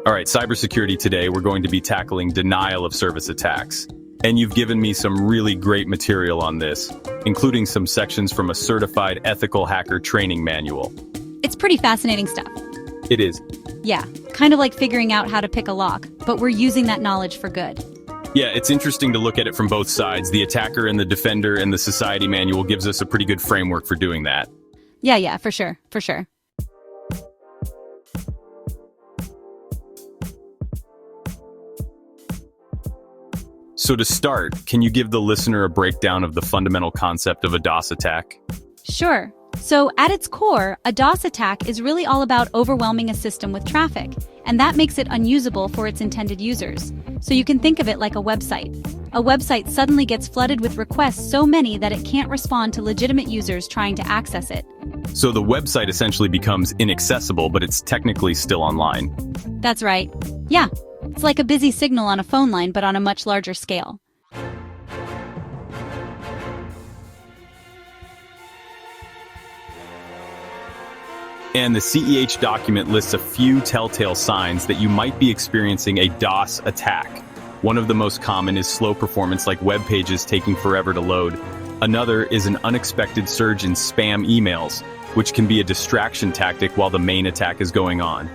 All right, cybersecurity today, we're going to be tackling denial of service attacks. And you've given me some really great material on this, including some sections from a certified ethical hacker training manual. It's pretty fascinating stuff. It is. Yeah, kind of like figuring out how to pick a lock, but we're using that knowledge for good. Yeah, it's interesting to look at it from both sides. The attacker and the defender, and the society manual gives us a pretty good framework for doing that. Yeah, for sure. So to start, can you give the listener a breakdown of the fundamental concept of a DDoS attack? Sure. So at its core, a DDoS attack is really all about overwhelming a system with traffic, and that makes it unusable for its intended users. So you can think of it like a website. A website suddenly gets flooded with requests so many that it can't respond to legitimate users trying to access it. So the website essentially becomes inaccessible, but it's technically still online. That's right. Yeah, it's like a busy signal on a phone line, but on a much larger scale. And the CEH document lists a few telltale signs that you might be experiencing a DDoS attack. One of the most common is slow performance, like web pages taking forever to load. Another is an unexpected surge in spam emails, which can be a distraction tactic while the main attack is going on.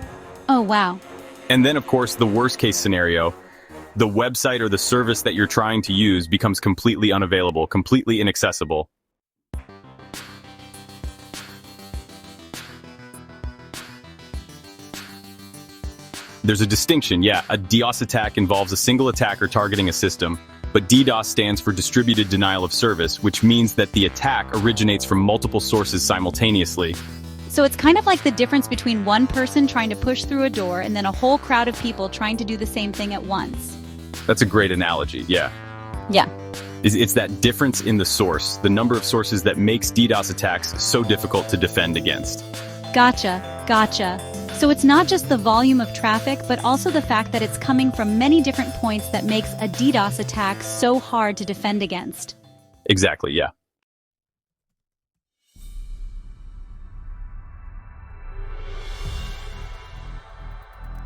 Oh, wow. And then, of course, the worst case scenario, the website or the service that you're trying to use becomes completely unavailable, completely inaccessible. There's a distinction, yeah. A DDoS attack involves a single attacker targeting a system, but DDoS stands for distributed denial of service, which means that the attack originates from multiple sources simultaneously. So it's kind of like the difference between one person trying to push through a door and then a whole crowd of people trying to do the same thing at once. That's a great analogy, yeah. Yeah. It's that difference in the source, the number of sources that makes DDoS attacks so difficult to defend against. Gotcha. So it's not just the volume of traffic, but also the fact that it's coming from many different points that makes a DDoS attack so hard to defend against. Exactly, yeah.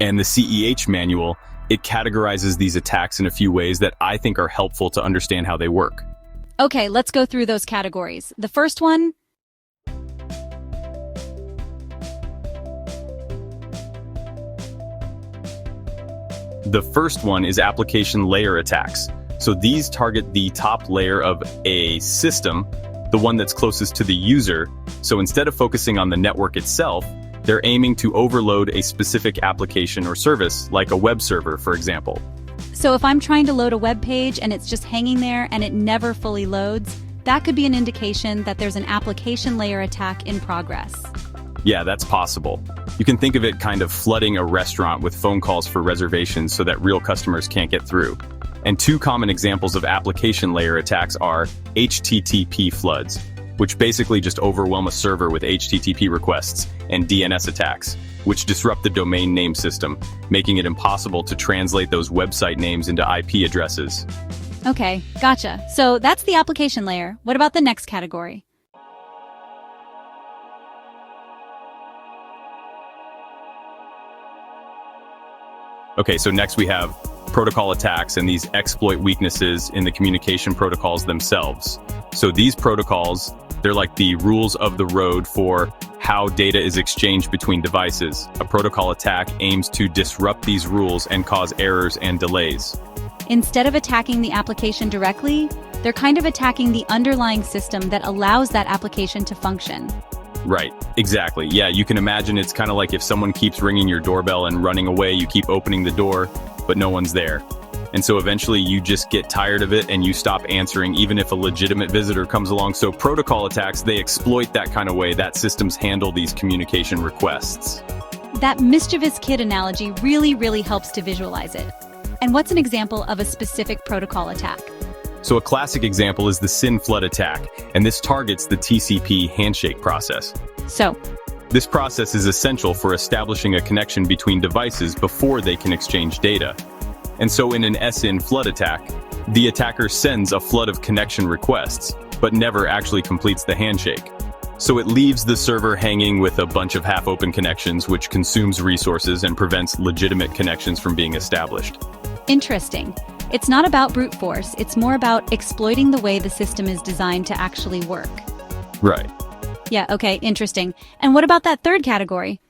And the CEH manual, it categorizes these attacks in a few ways that I think are helpful to understand how they work. Okay, let's go through those categories. The first one. The first one is application layer attacks. So these target the top layer of a system, the one that's closest to the user. So instead of focusing on the network itself, they're aiming to overload a specific application or service, like a web server, for example. So if I'm trying to load a web page and it's just hanging there and it never fully loads, that could be an indication that there's an application layer attack in progress. Yeah, that's possible. You can think of it kind of flooding a restaurant with phone calls for reservations so that real customers can't get through. And two common examples of application layer attacks are HTTP floods, which basically just overwhelm a server with HTTP requests, and DNS attacks, which disrupt the domain name system, making it impossible to translate those website names into IP addresses. Okay, gotcha. So that's the application layer. What about the next category? Okay, so next we have protocol attacks, and these exploit weaknesses in the communication protocols themselves. So these protocols, they're like the rules of the road for how data is exchanged between devices. A protocol attack aims to disrupt these rules and cause errors and delays. Instead of attacking the application directly, they're kind of attacking the underlying system that allows that application to function. Right, exactly. Yeah, you can imagine it's kind of like if someone keeps ringing your doorbell and running away, you keep opening the door, but no one's there. And so eventually you just get tired of it and you stop answering, even if a legitimate visitor comes along. So protocol attacks, they exploit that kind of way that systems handle these communication requests. That mischievous kid analogy really helps to visualize it. And what's an example of a specific protocol attack? So a classic example is the SYN flood attack, and this targets the TCP handshake process. So, this process is essential for establishing a connection between devices before they can exchange data. And so in an SYN flood attack, the attacker sends a flood of connection requests, but never actually completes the handshake. So it leaves the server hanging with a bunch of half-open connections, which consumes resources and prevents legitimate connections from being established. Interesting. It's not about brute force, it's more about exploiting the way the system is designed to actually work. Right. Yeah, okay, interesting. And what about that third category?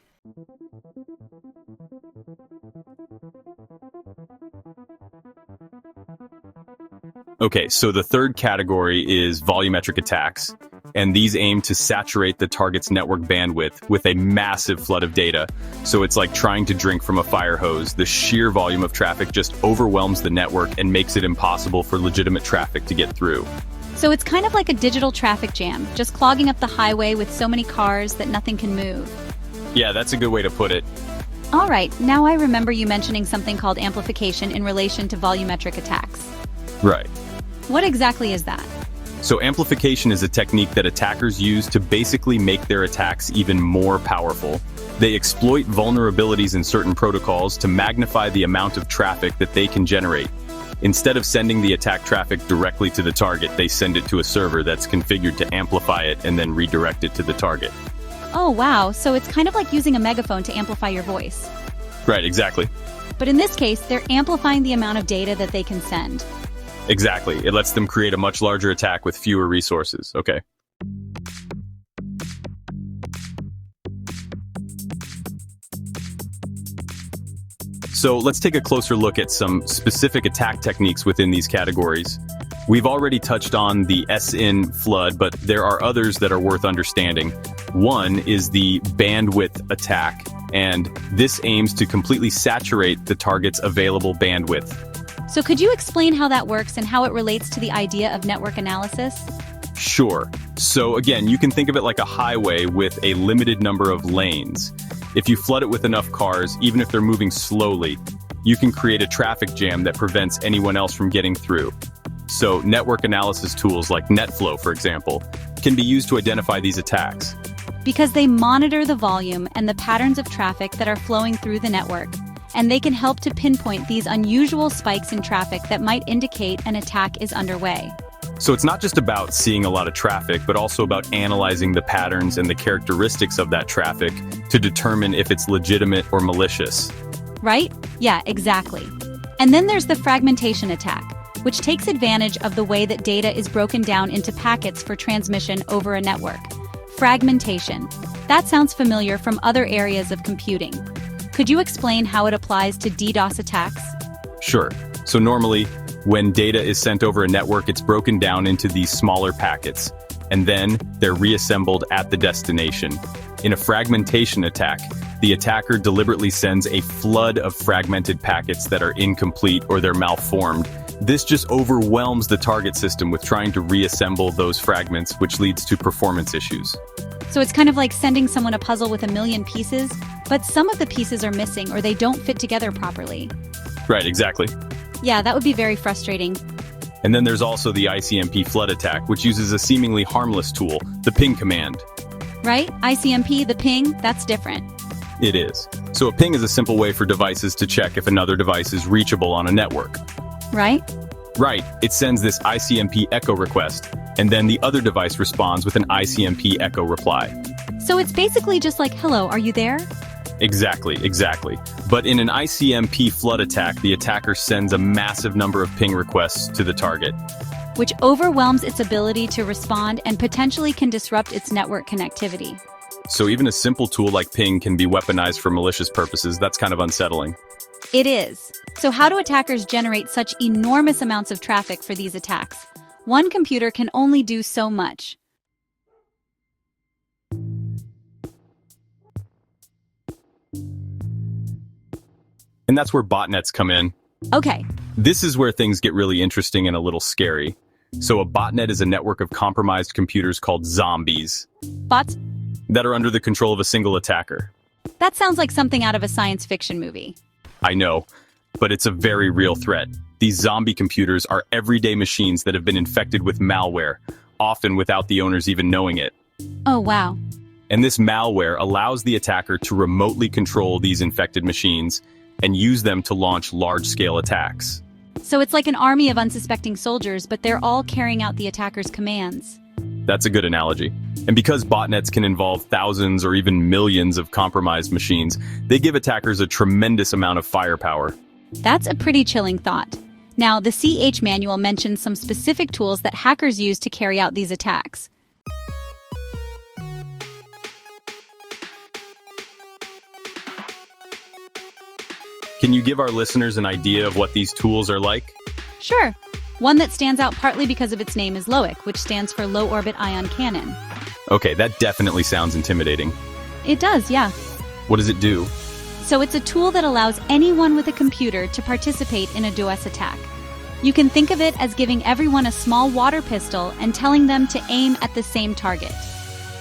Okay, so the third category is volumetric attacks, and these aim to saturate the target's network bandwidth with a massive flood of data. So it's like trying to drink from a fire hose. The sheer volume of traffic just overwhelms the network and makes it impossible for legitimate traffic to get through. So it's kind of like a digital traffic jam, just clogging up the highway with so many cars that nothing can move. Yeah, that's a good way to put it. All right, now I remember you mentioning something called amplification in relation to volumetric attacks. Right. What exactly is that? So amplification is a technique that attackers use to basically make their attacks even more powerful. They exploit vulnerabilities in certain protocols to magnify the amount of traffic that they can generate. Instead of sending the attack traffic directly to the target, they send it to a server that's configured to amplify it and then redirect it to the target. Oh wow, so it's kind of like using a megaphone to amplify your voice. Right, exactly. But in this case, they're amplifying the amount of data that they can send. Exactly. It lets them create a much larger attack with fewer resources. Okay. So let's take a closer look at some specific attack techniques within these categories. We've already touched on the SN flood, but there are others that are worth understanding. One is the bandwidth attack, and this aims to completely saturate the target's available bandwidth. So could you explain how that works and how it relates to the idea of network analysis? Sure. So again, you can think of it like a highway with a limited number of lanes. If you flood it with enough cars, even if they're moving slowly, you can create a traffic jam that prevents anyone else from getting through. So network analysis tools like NetFlow, for example, can be used to identify these attacks. Because they monitor the volume and the patterns of traffic that are flowing through the network, and they can help to pinpoint these unusual spikes in traffic that might indicate an attack is underway. So it's not just about seeing a lot of traffic, but also about analyzing the patterns and the characteristics of that traffic to determine if it's legitimate or malicious. Right? Yeah, exactly. And then there's the fragmentation attack, which takes advantage of the way that data is broken down into packets for transmission over a network. Fragmentation. That sounds familiar from other areas of computing. Could you explain how it applies to DDoS attacks? Sure. So normally, when data is sent over a network, it's broken down into these smaller packets, and then they're reassembled at the destination. In a fragmentation attack, the attacker deliberately sends a flood of fragmented packets that are incomplete or they're malformed. This just overwhelms the target system with trying to reassemble those fragments, which leads to performance issues. So it's kind of like sending someone a puzzle with a million pieces, but some of the pieces are missing or they don't fit together properly. Right, exactly. Yeah, that would be very frustrating. And then there's also the ICMP flood attack, which uses a seemingly harmless tool, the ping command. Right? ICMP, the ping, that's different. It is. So a ping is a simple way for devices to check if another device is reachable on a network. Right? Right. It sends this ICMP echo request, and then the other device responds with an ICMP echo reply. So it's basically just like, hello, are you there? Exactly. But in an ICMP flood attack, the attacker sends a massive number of ping requests to the target, which overwhelms its ability to respond and potentially can disrupt its network connectivity. So even a simple tool like ping can be weaponized for malicious purposes. That's kind of unsettling. It is. So how do attackers generate such enormous amounts of traffic for these attacks? One computer can only do so much. And that's where botnets come in. Okay. This is where things get really interesting and a little scary. So a botnet is a network of compromised computers called zombies. Bots? That are under the control of a single attacker. That sounds like something out of a science fiction movie. I know, but it's a very real threat. These zombie computers are everyday machines that have been infected with malware, often without the owners even knowing it. Oh, wow. And this malware allows the attacker to remotely control these infected machines and use them to launch large-scale attacks. So it's like an army of unsuspecting soldiers, but they're all carrying out the attacker's commands. That's a good analogy. And because botnets can involve thousands or even millions of compromised machines, they give attackers a tremendous amount of firepower. That's a pretty chilling thought. Now, the CEH manual mentions some specific tools that hackers use to carry out these attacks. Can you give our listeners an idea of what these tools are like? Sure. One that stands out partly because of its name is LOIC, which stands for Low Orbit Ion Cannon. Okay, that definitely sounds intimidating. It does, yeah. What does it do? So it's a tool that allows anyone with a computer to participate in a DDoS attack. You can think of it as giving everyone a small water pistol and telling them to aim at the same target.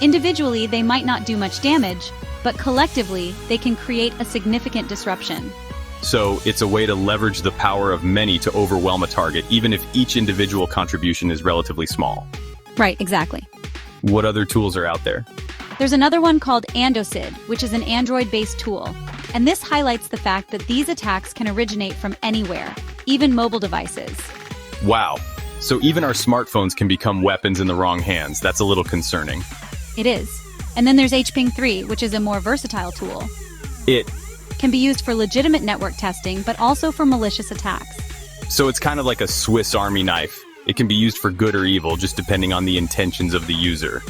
Individually, they might not do much damage, but collectively, they can create a significant disruption. So it's a way to leverage the power of many to overwhelm a target, even if each individual contribution is relatively small. Right, exactly. What other tools are out there? There's another one called AndoCID, which is an Android-based tool. And this highlights the fact that these attacks can originate from anywhere, even mobile devices. Wow. So even our smartphones can become weapons in the wrong hands. That's a little concerning. It is. And then there's HPing3, which is a more versatile tool. It can be used for legitimate network testing, but also for malicious attacks. So it's kind of like a Swiss Army knife. It can be used for good or evil, just depending on the intentions of the user.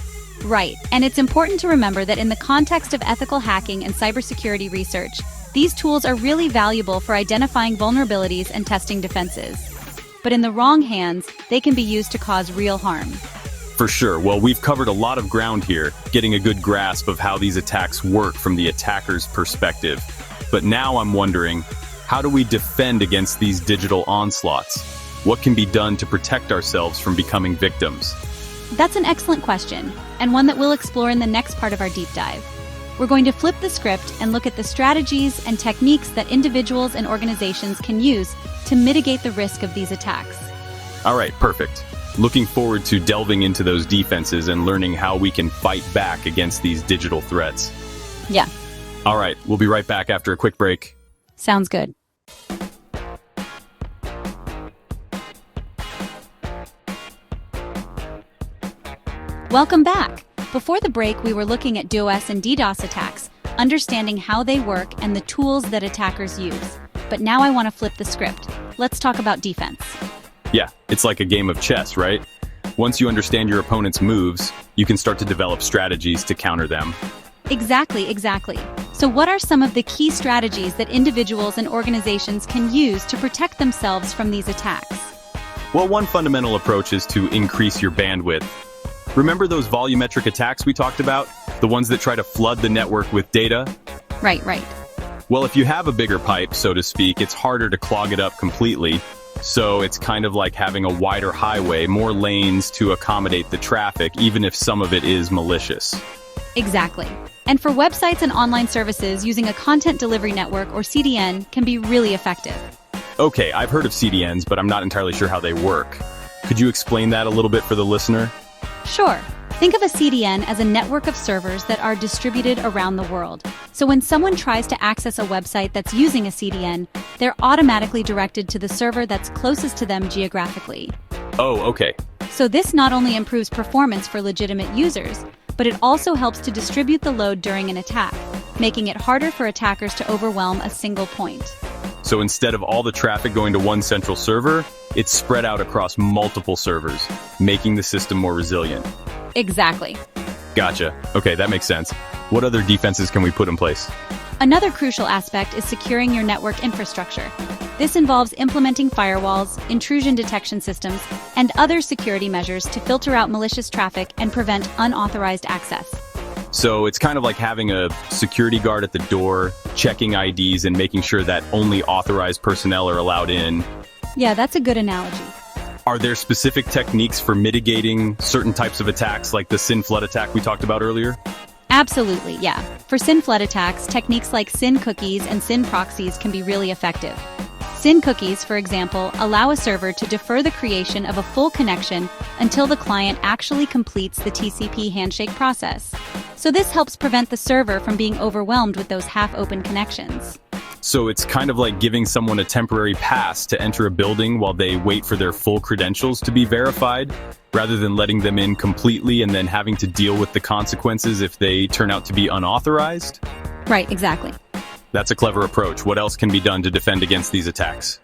Right, and it's important to remember that in the context of ethical hacking and cybersecurity research, these tools are really valuable for identifying vulnerabilities and testing defenses. But in the wrong hands, they can be used to cause real harm. For sure. Well, we've covered a lot of ground here, getting a good grasp of how these attacks work from the attacker's perspective. But now I'm wondering, how do we defend against these digital onslaughts? What can be done to protect ourselves from becoming victims? That's an excellent question, and one that we'll explore in the next part of our deep dive. We're going to flip the script and look at the strategies and techniques that individuals and organizations can use to mitigate the risk of these attacks. All right, perfect. Looking forward to delving into those defenses and learning how we can fight back against these digital threats. Yeah. All right, we'll be right back after a quick break. Sounds good. Welcome back. Before the break, we were looking at DOS and DDoS attacks, understanding how they work and the tools that attackers use. But now I want to flip the script. Let's talk about defense. Yeah, it's like a game of chess, right? Once you understand your opponent's moves, you can start to develop strategies to counter them. Exactly. So what are some of the key strategies that individuals and organizations can use to protect themselves from these attacks? Well, one fundamental approach is to increase your bandwidth. Remember those volumetric attacks we talked about? The ones that try to flood the network with data? Right. Well, if you have a bigger pipe, so to speak, it's harder to clog it up completely. So it's kind of like having a wider highway, more lanes to accommodate the traffic, even if some of it is malicious. Exactly. And for websites and online services, using a content delivery network or CDN can be really effective. Okay, I've heard of CDNs, but I'm not entirely sure how they work. Could you explain that a little bit for the listener? Sure. Think of a CDN as a network of servers that are distributed around the world. So when someone tries to access a website that's using a CDN, they're automatically directed to the server that's closest to them geographically. Oh, okay. So this not only improves performance for legitimate users, but it also helps to distribute the load during an attack, making it harder for attackers to overwhelm a single point. So instead of all the traffic going to one central server, it's spread out across multiple servers, making the system more resilient. Exactly. Gotcha. Okay, that makes sense. What other defenses can we put in place? Another crucial aspect is securing your network infrastructure. This involves implementing firewalls, intrusion detection systems, and other security measures to filter out malicious traffic and prevent unauthorized access. So it's kind of like having a security guard at the door, checking IDs and making sure that only authorized personnel are allowed in. Yeah, that's a good analogy. Are there specific techniques for mitigating certain types of attacks, like the SYN flood attack we talked about earlier? Absolutely, yeah. For SYN flood attacks, techniques like SYN cookies and SYN proxies can be really effective. SYN cookies, for example, allow a server to defer the creation of a full connection until the client actually completes the TCP handshake process. So this helps prevent the server from being overwhelmed with those half-open connections. So it's kind of like giving someone a temporary pass to enter a building while they wait for their full credentials to be verified. rather than letting them in completely and then having to deal with the consequences if they turn out to be unauthorized? Right, exactly. That's a clever approach. What else can be done to defend against these attacks?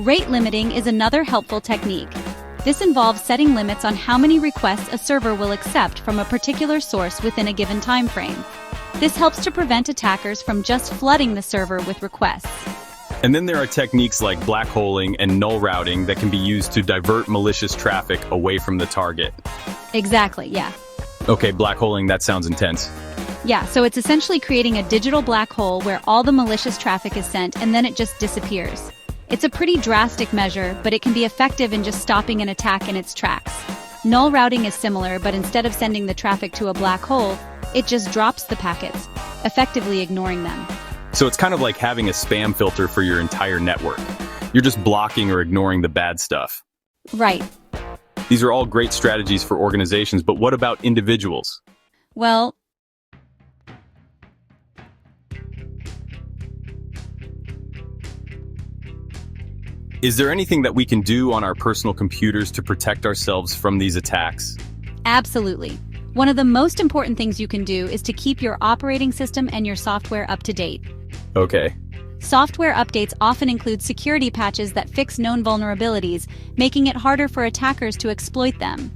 Rate limiting is another helpful technique. This involves setting limits on how many requests a server will accept from a particular source within a given time frame. This helps to prevent attackers from just flooding the server with requests. And then there are techniques like black holing and null routing that can be used to divert malicious traffic away from the target. Exactly, yeah. Okay, black holing, that sounds intense. Yeah, so it's essentially creating a digital black hole where all the malicious traffic is sent and then it just disappears. It's a pretty drastic measure, but it can be effective in just stopping an attack in its tracks. Null routing is similar, but instead of sending the traffic to a black hole, it just drops the packets, effectively ignoring them. So it's kind of like having a spam filter for your entire network. You're just blocking or ignoring the bad stuff. Right. These are all great strategies for organizations, but what about individuals? Well, is there anything that we can do on our personal computers to protect ourselves from these attacks? absolutely. One of the most important things you can do is to keep your operating system and your software up to date. Okay. Software updates often include security patches that fix known vulnerabilities, making it harder for attackers to exploit them.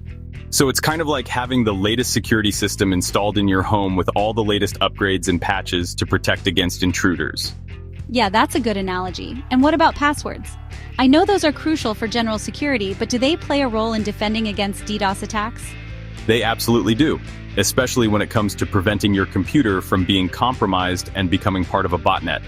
So it's kind of like having the latest security system installed in your home with all the latest upgrades and patches to protect against intruders. Yeah, that's a good analogy. And what about passwords? I know those are crucial for general security, but do they play a role in defending against DDoS attacks? They absolutely do, especially when it comes to preventing your computer from being compromised and becoming part of a botnet.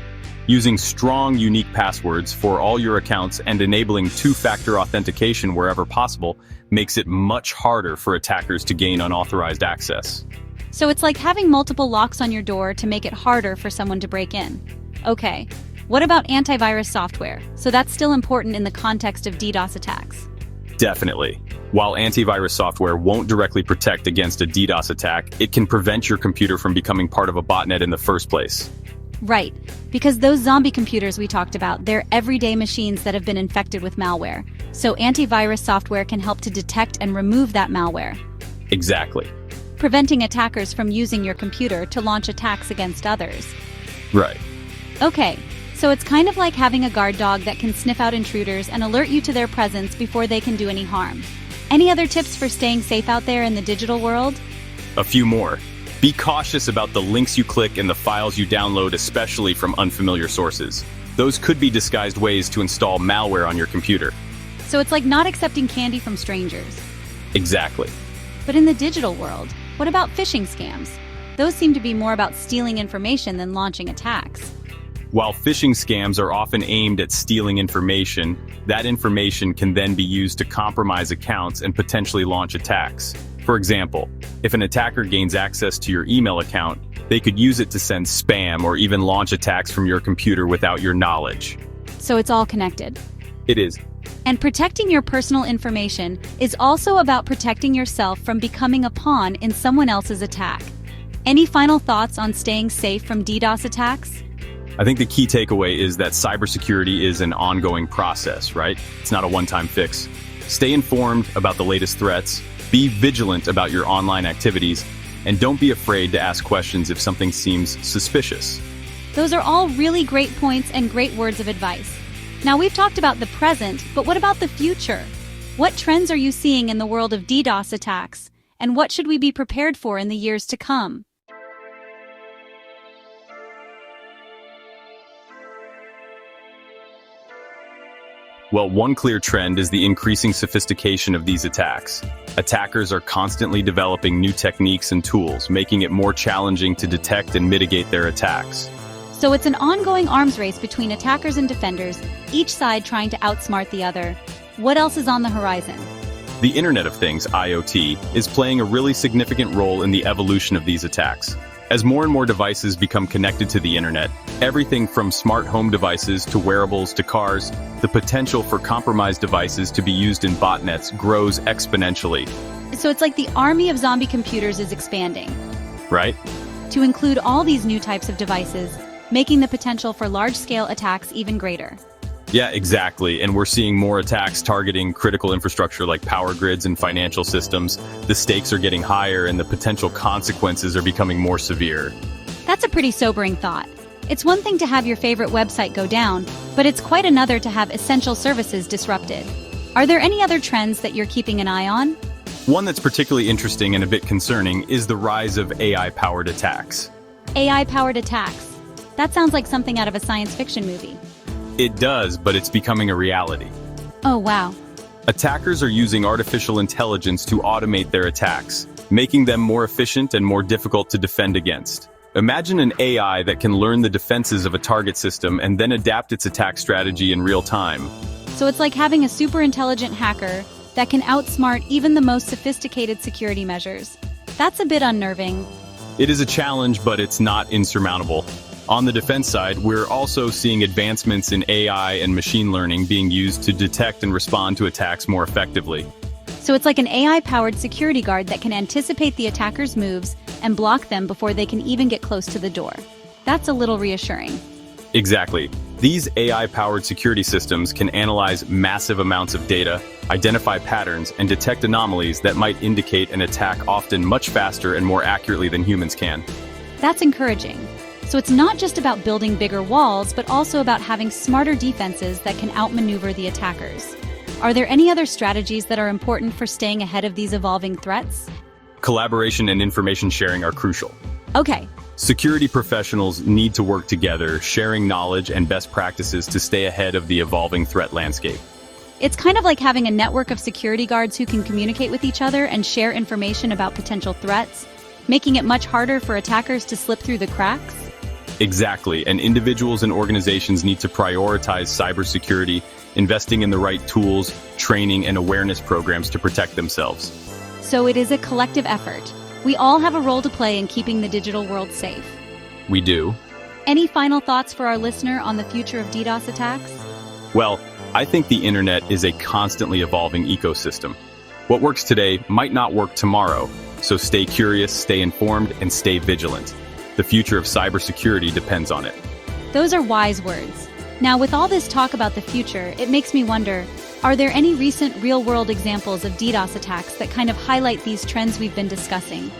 Using strong, unique passwords for all your accounts and enabling two-factor authentication wherever possible makes it much harder for attackers to gain unauthorized access. So it's like having multiple locks on your door to make it harder for someone to break in. Okay, what about antivirus software? So that's still important in the context of DDoS attacks. Definitely. While antivirus software won't directly protect against a DDoS attack, it can prevent your computer from becoming part of a botnet in the first place. Right, because those zombie computers we talked about, they're everyday machines that have been infected with malware. So antivirus software can help to detect and remove that malware, Exactly. preventing attackers from using your computer to launch attacks against others. Right. Okay, so it's kind of like having a guard dog that can sniff out intruders and alert you to their presence before they can do any harm. Any other tips for staying safe out there in the digital world? A few more. Be cautious about the links you click and the files you download, especially from unfamiliar sources. Those could be disguised ways to install malware on your computer. So it's like not accepting candy from strangers. Exactly. But in the digital world, what about phishing scams? Those seem to be more about stealing information than launching attacks. While phishing scams are often aimed at stealing information, that information can then be used to compromise accounts and potentially launch attacks. For example, if an attacker gains access to your email account, they could use it to send spam or even launch attacks from your computer without your knowledge. So it's all connected. It is. And protecting your personal information is also about protecting yourself from becoming a pawn in someone else's attack. Any final thoughts on staying safe from DDoS attacks? I think the key takeaway is that cybersecurity is an ongoing process, right? It's not a one-time fix. Stay informed about the latest threats, be vigilant about your online activities, and don't be afraid to ask questions if something seems suspicious. Those are all really great points and great words of advice. Now we've talked about the present, but what about the future? What trends are you seeing in the world of DDoS attacks? And what should we be prepared for in the years to come? Well, one clear trend is the increasing sophistication of these attacks. Attackers are constantly developing new techniques and tools, making it more challenging to detect and mitigate their attacks. So it's an ongoing arms race between attackers and defenders, each side trying to outsmart the other. What else is on the horizon? The Internet of Things, IoT, is playing a really significant role in the evolution of these attacks. As more and more devices become connected to the internet, everything from smart home devices to wearables to cars, the potential for compromised devices to be used in botnets grows exponentially. So it's like the army of zombie computers is expanding, Right? to include all these new types of devices, making the potential for large-scale attacks even greater. Yeah, exactly. And we're seeing more attacks targeting critical infrastructure like power grids and financial systems. The stakes are getting higher and the potential consequences are becoming more severe. That's a pretty sobering thought. It's one thing to have your favorite website go down, but it's quite another to have essential services disrupted. Are there any other trends that you're keeping an eye on? One that's particularly interesting and a bit concerning is the rise of AI-powered attacks. AI-powered attacks. That sounds like something out of a science fiction movie. It does, but it's becoming a reality. Oh, wow. Attackers are using artificial intelligence to automate their attacks, making them more efficient and more difficult to defend against. Imagine an AI that can learn the defenses of a target system and then adapt its attack strategy in real time. So it's like having a super intelligent hacker that can outsmart even the most sophisticated security measures. That's a bit unnerving. It is a challenge, but it's not insurmountable. On the defense side, we're also seeing advancements in AI and machine learning being used to detect and respond to attacks more effectively. So it's like an AI-powered security guard that can anticipate the attacker's moves and block them before they can even get close to the door. That's a little reassuring. Exactly. These AI-powered security systems can analyze massive amounts of data, identify patterns, and detect anomalies that might indicate an attack often much faster and more accurately than humans can. That's encouraging. So it's not just about building bigger walls, but also about having smarter defenses that can outmaneuver the attackers. Are there any other strategies that are important for staying ahead of these evolving threats? Collaboration and information sharing are crucial. Okay. Security professionals need to work together, sharing knowledge and best practices to stay ahead of the evolving threat landscape. It's kind of like having a network of security guards who can communicate with each other and share information about potential threats, making it much harder for attackers to slip through the cracks. Exactly, and individuals and organizations need to prioritize cybersecurity, investing in the right tools, training, and awareness programs to protect themselves. So it is a collective effort. We all have a role to play in keeping the digital world safe. We do. Any final thoughts for our listener on the future of DDoS attacks? Well, I think the internet is a constantly evolving ecosystem. What works today might not work tomorrow, so stay curious, stay informed, and stay vigilant. The future of cybersecurity depends on it. Those are wise words. Now, with all this talk about the future, it makes me wonder, are there any recent real-world examples of DDoS attacks that kind of highlight these trends we've been discussing?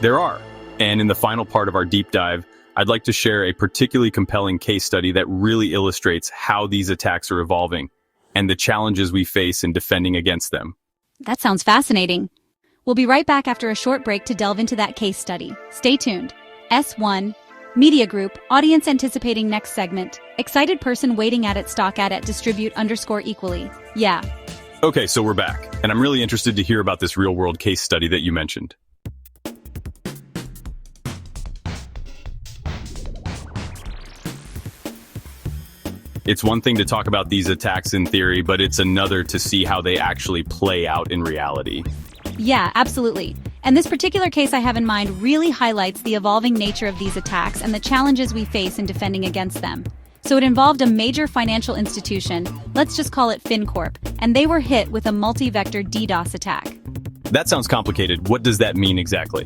There are. And in the final part of our deep dive, I'd like to share a particularly compelling case study that really illustrates how these attacks are evolving and the challenges we face in defending against them. That sounds fascinating. We'll be right back after a short break to delve into that case study. Stay tuned. S1, Media Group, audience anticipating next segment. Excited person waiting at it stock at distribute _equally. Yeah. Okay, so we're back, and I'm really interested to hear about this real-world case study that you mentioned. It's one thing to talk about these attacks in theory, but it's another to see how they actually play out in reality. Yeah, absolutely. And this particular case I have in mind really highlights the evolving nature of these attacks and the challenges we face in defending against them. So it involved a major financial institution, let's just call it FinCorp, and they were hit with a multi-vector DDoS attack. That sounds complicated. What does that mean exactly?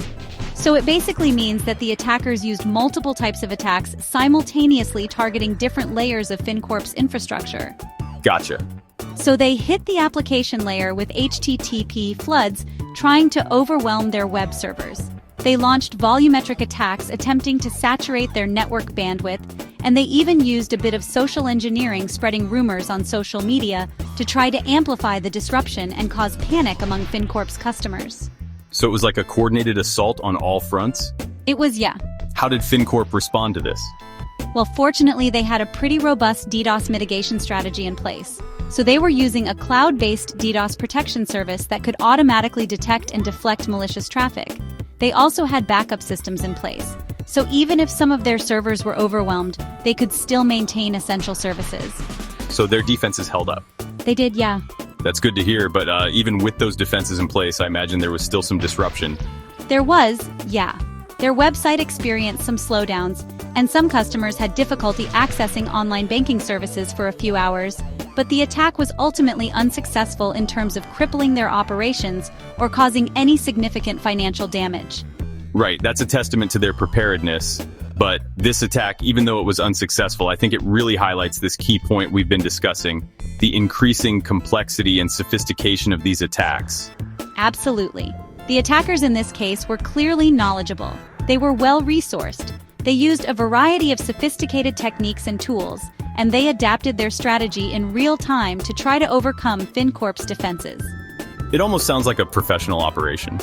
So it basically means that the attackers used multiple types of attacks simultaneously targeting different layers of FinCorp's infrastructure. Gotcha. So they hit the application layer with HTTP floods, trying to overwhelm their web servers. They launched volumetric attacks attempting to saturate their network bandwidth, and they even used a bit of social engineering, spreading rumors on social media to try to amplify the disruption and cause panic among FinCorp's customers. So it was like a coordinated assault on all fronts? It was, yeah. How did FinCorp respond to this? Well, fortunately, they had a pretty robust DDoS mitigation strategy in place. So they were using a cloud-based DDoS protection service that could automatically detect and deflect malicious traffic. They also had backup systems in place. So even if some of their servers were overwhelmed, they could still maintain essential services. So their defenses held up? They did, yeah. That's good to hear, but even with those defenses in place, I imagine there was still some disruption. There was, yeah. Their website experienced some slowdowns, and some customers had difficulty accessing online banking services for a few hours, but the attack was ultimately unsuccessful in terms of crippling their operations or causing any significant financial damage. Right, that's a testament to their preparedness. But this attack, even though it was unsuccessful, I think it really highlights this key point we've been discussing, the increasing complexity and sophistication of these attacks. Absolutely. The attackers in this case were clearly knowledgeable. They were well-resourced. They used a variety of sophisticated techniques and tools, and they adapted their strategy in real time to try to overcome FinCorp's defenses. It almost sounds like a professional operation.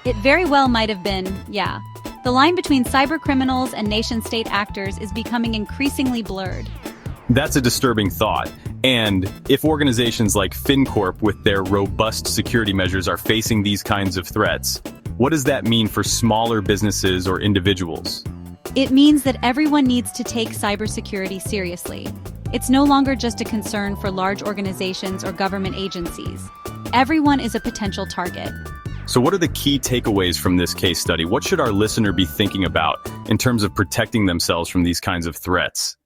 It very well might have been, yeah. The line between cybercriminals and nation-state actors is becoming increasingly blurred. That's a disturbing thought. And if organizations like FinCorp with their robust security measures are facing these kinds of threats, what does that mean for smaller businesses or individuals? It means that everyone needs to take cybersecurity seriously. It's no longer just a concern for large organizations or government agencies. Everyone is a potential target. So what are the key takeaways from this case study? What should our listener be thinking about in terms of protecting themselves from these kinds of threats?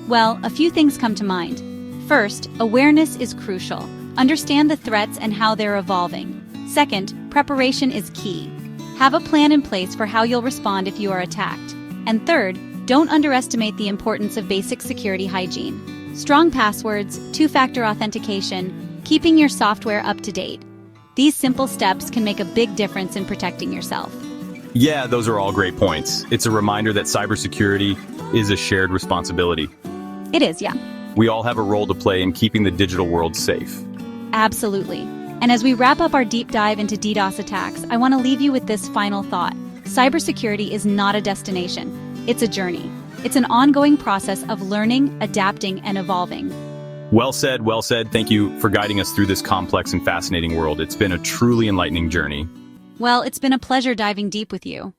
Well, a few things come to mind. First, awareness is crucial. Understand the threats and how they're evolving. Second, preparation is key. Have a plan in place for how you'll respond if you are attacked. And third, don't underestimate the importance of basic security hygiene. Strong passwords, two-factor authentication, keeping your software up to date. These simple steps can make a big difference in protecting yourself. Yeah, those are all great points. It's a reminder that cybersecurity is a shared responsibility. It is, yeah. We all have a role to play in keeping the digital world safe. Absolutely. And as we wrap up our deep dive into DDoS attacks, I want to leave you with this final thought. Cybersecurity is not a destination. It's a journey. It's an ongoing process of learning, adapting, and evolving. Well said, well said. Thank you for guiding us through this complex and fascinating world. It's been a truly enlightening journey. Well, it's been a pleasure diving deep with you.